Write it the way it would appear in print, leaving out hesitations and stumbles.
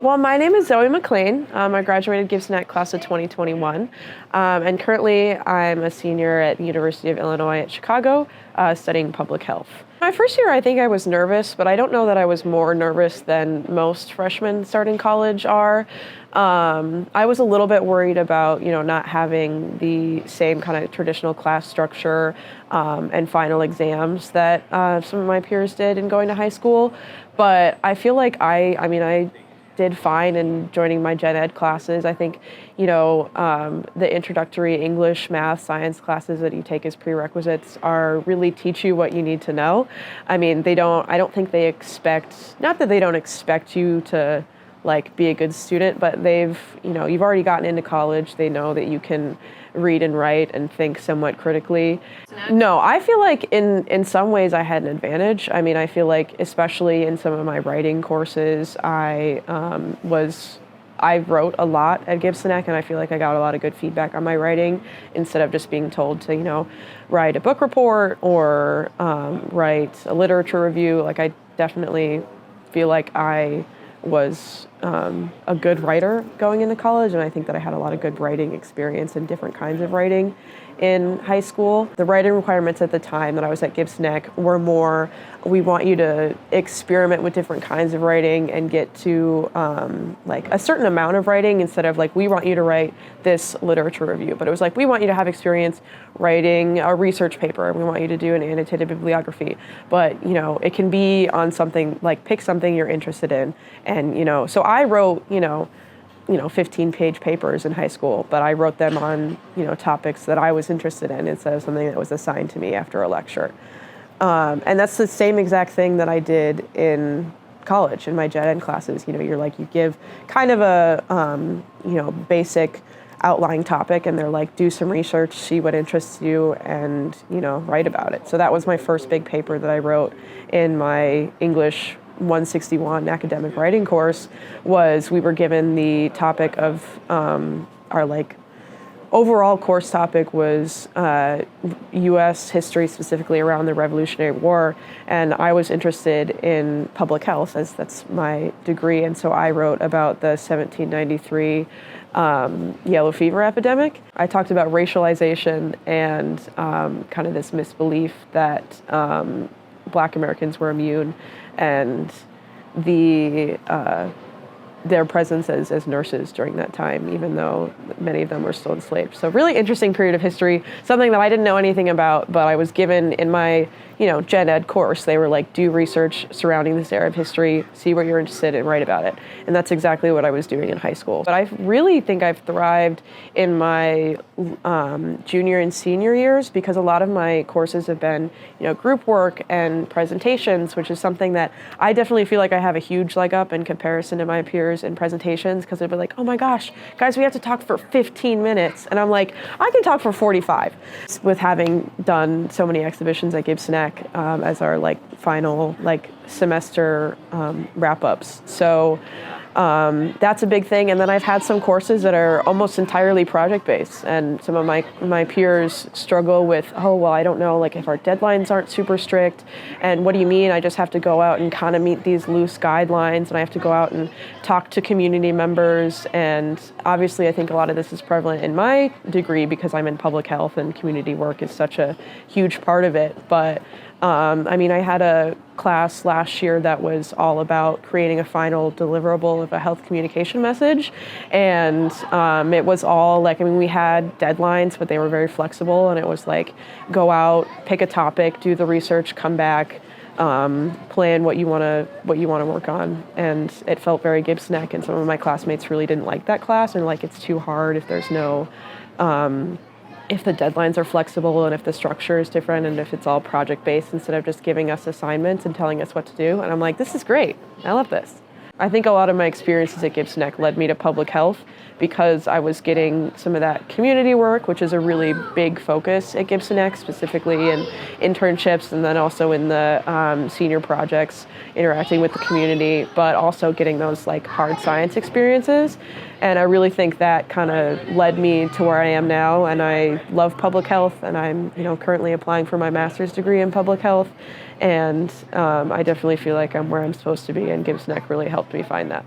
Well, my name is Zoe McClain. I graduated Gibson Ek Class of 2021, and currently I'm a senior at the University of Illinois at Chicago, studying public health. My first year, I think I was nervous, but I don't know that I was more nervous than most freshmen starting college are. I was a little bit worried about, not having the same kind of traditional class structure and final exams that some of my peers did in going to high school. But I feel like I did fine in joining my gen ed classes. I think, the introductory English, math, science classes that you take as prerequisites really teach you what you need to know. I don't think they expect, not that they don't expect you to be a good student, but you've already gotten into college. They know that you can read and write and think somewhat critically. No, I feel like in some ways I had an advantage. I feel like especially in some of my writing courses, I wrote a lot at Gibson Ek, and I feel like I got a lot of good feedback on my writing instead of just being told to, write a book report or write a literature review. I definitely feel like I was a good writer going into college, and I think that I had a lot of good writing experience in different kinds of writing in high school. The writing requirements at the time that I was at Gibson Ek were more, we want you to experiment with different kinds of writing and get to a certain amount of writing instead of we want you to write this literature review. But it was we want you to have experience writing a research paper, and we want you to do an annotated bibliography. But, it can be on something, pick something you're interested in. And, so I wrote, 15-page papers in high school, but I wrote them on, topics that I was interested in instead of something that was assigned to me after a lecture. And that's the same exact thing that I did in college in my gen ed classes. You give kind of a, basic outline topic, and they're do some research, see what interests you, and, write about it. So that was my first big paper that I wrote in my English 161 academic writing course. We were given the topic of our overall course topic was U.S. history, specifically around the Revolutionary War, and I was interested in public health, as that's my degree, and so I wrote about the 1793 yellow fever epidemic. I talked about racialization and kind of this misbelief that Black Americans were immune, and their presence as nurses during that time, even though many of them were still enslaved. So really interesting period of history, something that I didn't know anything about, but I was given in my, gen ed course. They were do research surrounding this era of history, see what you're interested in, write about it. And that's exactly what I was doing in high school. But I really think I've thrived in my junior and senior years, because a lot of my courses have been, group work and presentations, which is something that I definitely feel like I have a huge leg up in comparison to my peers in presentations, because they'd be oh my gosh, guys, we have to talk for 15 minutes. And I'm I can talk for 45. With having done so many exhibitions at Gibson Ek as our final semester wrap-ups. So that's a big thing. And then I've had some courses that are almost entirely project-based, and some of my peers struggle with, I don't know, if our deadlines aren't super strict, and what do you mean I just have to go out and kind of meet these loose guidelines, and I have to go out and talk to community members. And obviously I think a lot of this is prevalent in my degree because I'm in public health, and community work is such a huge part of it. But I had a class last year that was all about creating a final deliverable of a health communication message. And it was all we had deadlines, but they were very flexible. And it was go out, pick a topic, do the research, come back, plan what you want to work on. And it felt very Gibson Ek, and some of my classmates really didn't like that class, and it's too hard if there's no if the deadlines are flexible, and if the structure is different, and if it's all project-based instead of just giving us assignments and telling us what to do. And I'm this is great. I love this. I think a lot of my experiences at Gibson Ek led me to public health, because I was getting some of that community work, which is a really big focus at Gibson Ek, specifically in internships, and then also in the senior projects, interacting with the community, but also getting those hard science experiences. And I really think that kind of led me to where I am now, and I love public health, and I'm currently applying for my master's degree in public health, and I definitely feel like I'm where I'm supposed to be, and Gibson Ek really helped me find that.